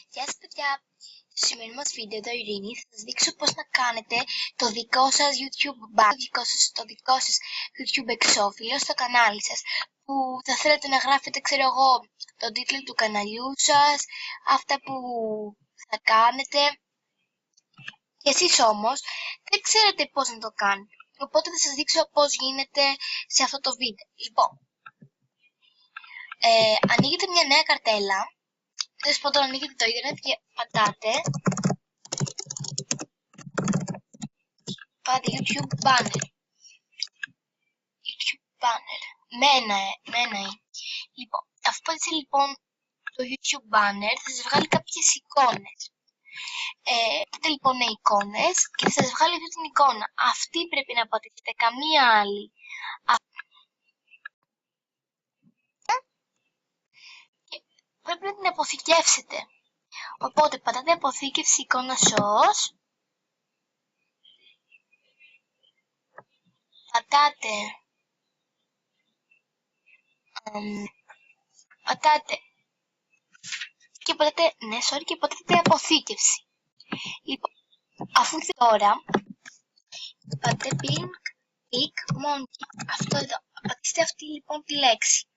Γεια σας παιδιά, στο σημερινό μας βίντεο, εδώ η Ειρήνη, θα σας δείξω πώς να κάνετε το δικό σας YouTube banner, το δικό σας YouTube εξώφυλλο στο κανάλι σας, που θα θέλετε να γράφετε, ξέρω εγώ, τον τίτλο του καναλιού σας, αυτά που θα κάνετε, και εσείς όμως δεν ξέρετε πώς να το κάνετε, οπότε θα σας δείξω πώς γίνεται σε αυτό το βίντεο. Λοιπόν, ανοίγετε μια νέα καρτέλα. Τέλος πάντων, ανοίγετε το ίντερνετ και πατάτε YouTube banner. YouTube banner. Με ένα «η». Λοιπόν, αφού πατήσετε λοιπόν το YouTube banner, θα σας βγάλει κάποιες εικόνες. Πατήσετε λοιπόν εικόνες και θα σας βγάλει αυτή την εικόνα. Αυτή πρέπει να πατήσετε, καμία άλλη. Και πρέπει να την αποθηκεύσετε. Οπότε πατάτε αποθήκευση εικόνας ως. Πατάτε και πατάτε αποθήκευση. Λοιπόν, αφού τώρα πατάτε pick monkey, αυτό εδώ, πατήστε αυτή λοιπόν τη λέξη.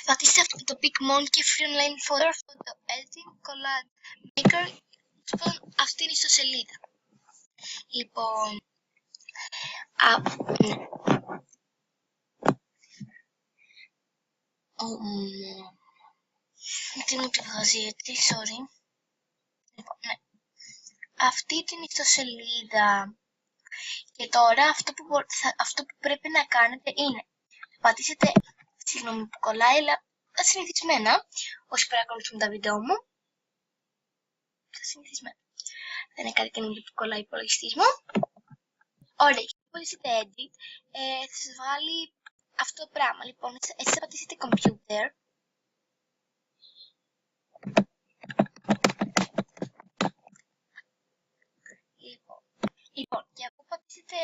Πατήστε αυτό το pick monkey free online photo editing collage maker. Αυτή είναι η ιστοσελίδα. Λοιπόν, τι μου τη βγάζει έτσι, sorry. Λοιπόν, ναι. Αυτή την ιστοσελίδα. Και τώρα αυτό που πρέπει να κάνετε είναι να πατήσετε, συγγνώμη που κολλάει, αλλά τα συνηθισμένα, όσοι παρακολουθούν τα βίντεο μου, τα συνηθισμένα. Δεν είναι κάτι καινούργιο που κολλάει ο υπολογιστής μου. Ωραία, και αν πατήσετε edit, θα σας βγάλει αυτό το πράγμα. Λοιπόν, έτσι θα πατήσετε computer. Λοιπόν, και αφού πατήσετε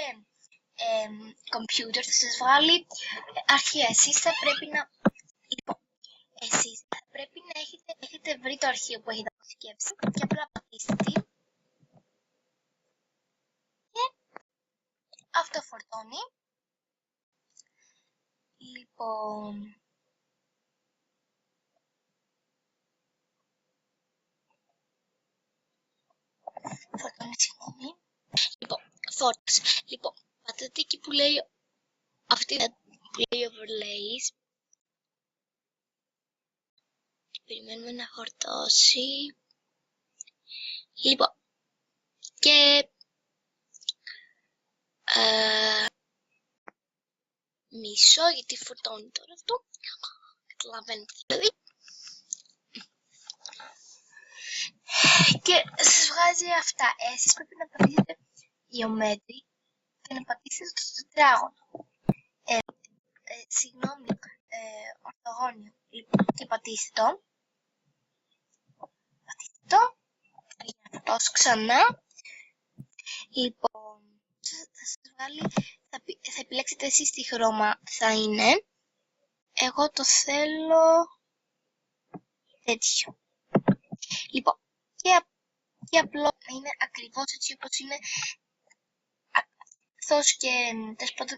computer θα σας βγάλει αρχεία. Εσείς θα πρέπει να έχετε βρει το αρχείο που έχετε αποθηκεύσει και απλά πατήστε τι και αυτό φορτώνει. Λοιπόν, συγγνώμη. Λοιπόν, φόρτωσε. Λοιπόν, πατάτε εκεί που λέει αυτή που λέει overlays. Περιμένουμε να φορτώσει. Λοιπόν, και μισό γιατί φορτώνει τώρα αυτό. Καταλαβαίνετε δηλαδή. Και σας βγάζει αυτά. Εσείς πρέπει να πατήσετε geometry και να πατήσετε στο τετράγωνο. Συγγνώμη, ορθογώνιο. Λοιπόν, και πατήστε το. Θα το ξανά. Λοιπόν, θα σας βγάλει, θα επιλέξετε εσείς τι χρώμα θα είναι. Εγώ το θέλω τέτοιο. Λοιπόν, και απλό να είναι ακριβώς έτσι όπως είναι, καθώς και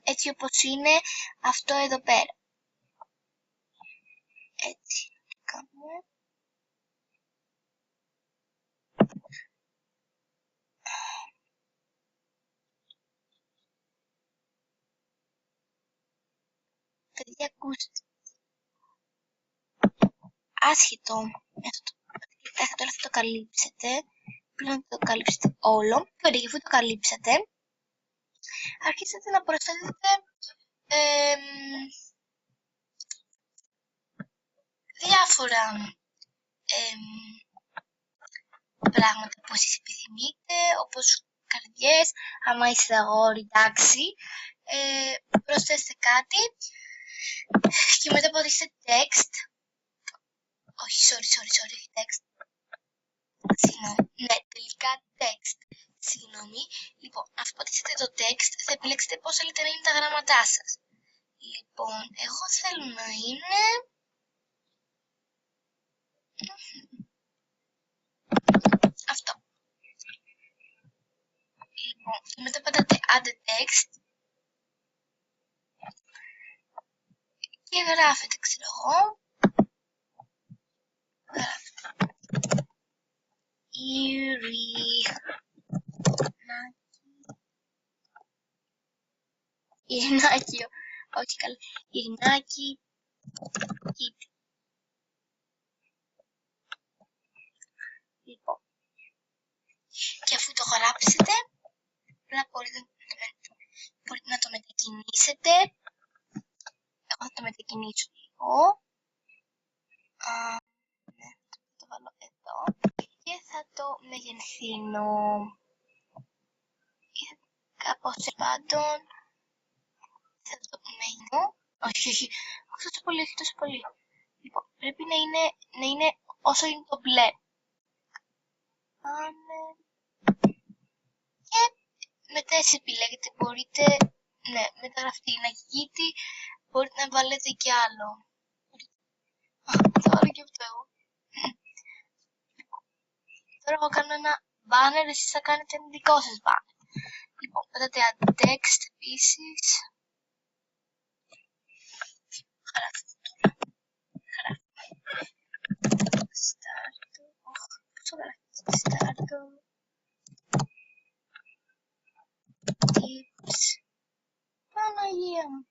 έτσι όπως είναι αυτό εδώ πέρα. Έτσι, κάνουμε. Παιδιά, ακούστε. Άσχετο με αυτό τώρα θα το καλύψετε. Πλέον το καλύψετε όλο. Και ωραία, αφού το καλύψατε, αρχίσατε να προσθέτετε διάφορα πράγματα που εσείς επιθυμείτε, όπως καρδιές, άμα είστε αγόρι, εντάξει, προσθέστε κάτι και μετά πατήστε text. Όχι, sorry, text. Συγγνώμη, ναι, τελικά text. Συγγνώμη. Λοιπόν, αφού πατήσετε το text, θα επιλέξετε πώς θέλετε να είναι τα γράμματά σας. Λοιπόν, εγώ θέλω να είναι add text και γράφετε, ξέρω εγώ, Ειρηνάκιο, όχι καλά, Ειρηνάκι, κοίτα. Λοιπόν, και αφού το γράψετε, μπορείτε να το μετακινήσετε. Εγώ θα το μετακινήσω λίγο. Ναι, θα το βάλω εδώ και θα το μεγενθύνω. Κάπως πάντων θα το μεγενθύνω. Όχι, τόσο πολύ, όχι τόσο πολύ. Λοιπόν, πρέπει να είναι όσο είναι το μπλε. Και μετά εσείς επιλέγετε, μπορείτε, ναι, μετά γραφτεί να γίγητη, μπορείτε να βάλετε κι άλλο. Θα βάλω και αυτό εγώ. Τώρα εγώ κάνω ένα banner, εσείς θα κάνετε ένα δικό σας banner. Λοιπόν, πατάτε add text επίσης. Γράφουμε τώρα. Start. Πόσο γράφετε? Start. Tips. Παναγία μου.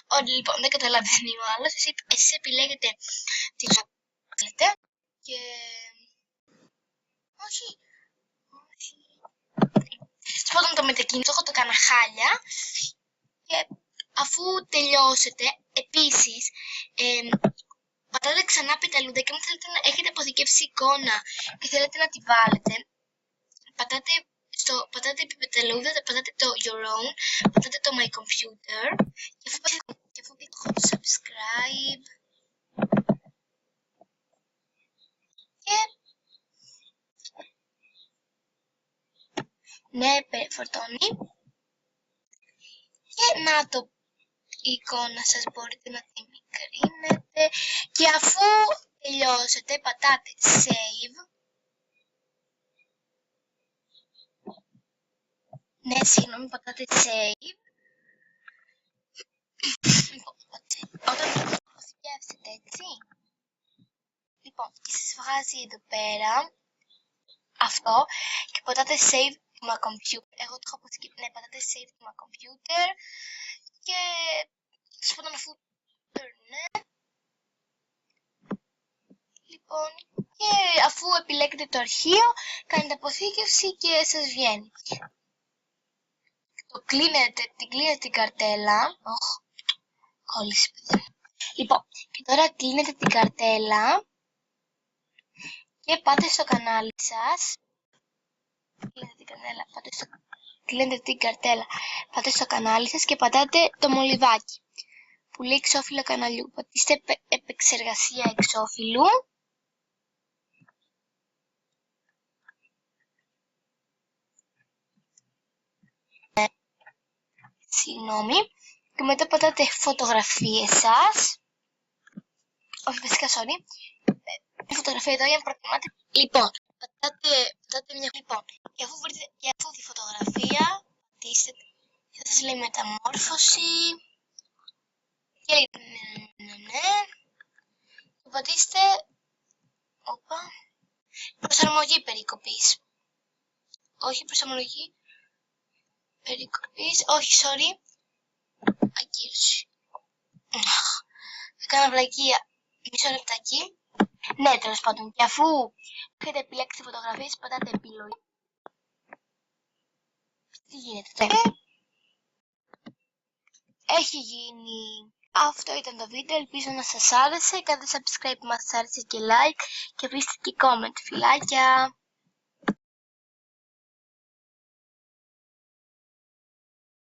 Όλοι λοιπόν δεν καταλαβαίνει ο άλλος, εσείς επιλέγετε τι θα θέλετε και... Όχι. Πρώτον το μετακίνητο, εγώ το έκανα χάλια και αφού τελειώσετε, επίσης, πατάτε ξανά πεταλούδα και αν θέλετε να έχετε αποθηκεύσει εικόνα και θέλετε να τη βάλετε, πατάτε επί πεταλούδα, πατάτε το your own, πατάτε το my computer και αφού πείτε το subscribe και ναι, φορτώνει και να το η εικόνα σας μπορείτε να τη μικρύνετε και αφού τελειώσετε πατάτε save. Ναι, συγγνώμη, πατάτε save. Όταν το αποθηκεύσετε, έτσι. Λοιπόν, και σας βγάζει εδώ πέρα αυτό και πατάτε save to my computer. Εγώ το έχω αποθηκεύσει, ναι, πατάτε save to my computer και σπουδόν αφού ναι. Λοιπόν, και αφού επιλέγετε το αρχείο, κάνετε αποθήκευση και σας βγαίνει. Το κλείνετε την καρτέλα. Κόλλησε, παιδιά. Λοιπόν, και τώρα κλείνετε την καρτέλα και πάτε στο κανάλι σας. Κλείνετε την καρτέλα, πάτε στο κανάλι σας και πατάτε το μολυβάκι που λέει εξώφυλλο καναλιού. Πατήστε επεξεργασία εξώφυλλου. Συγγνώμη. Και μετά πατάτε φωτογραφίες σας. Όχι, βασικά, sorry. Μια φωτογραφία εδώ για να προτιμάτε. Λοιπόν, πατάτε μια. Λοιπόν, και αφού τη φωτογραφία, πατήστε. Και θα σας λέει μεταμόρφωση. Και ναι. Και πατήστε. Όπα. Προσαρμογή περικοπής. Όχι, προσαρμογή περικοπής. Όχι, sorry. Ακύρωση. Έκανα βλακεία. Μισό λεπτάκι. Ναι, τέλος πάντων. Και αφού έχετε επιλέξει φωτογραφίες, πατάτε επιλογή. Τι γίνεται τώρα? Έχει γίνει. Αυτό ήταν το βίντεο. Ελπίζω να σας άρεσε. Κάντε subscribe που μας άρεσε και like. Και αφήστε και comment. Φιλάκια.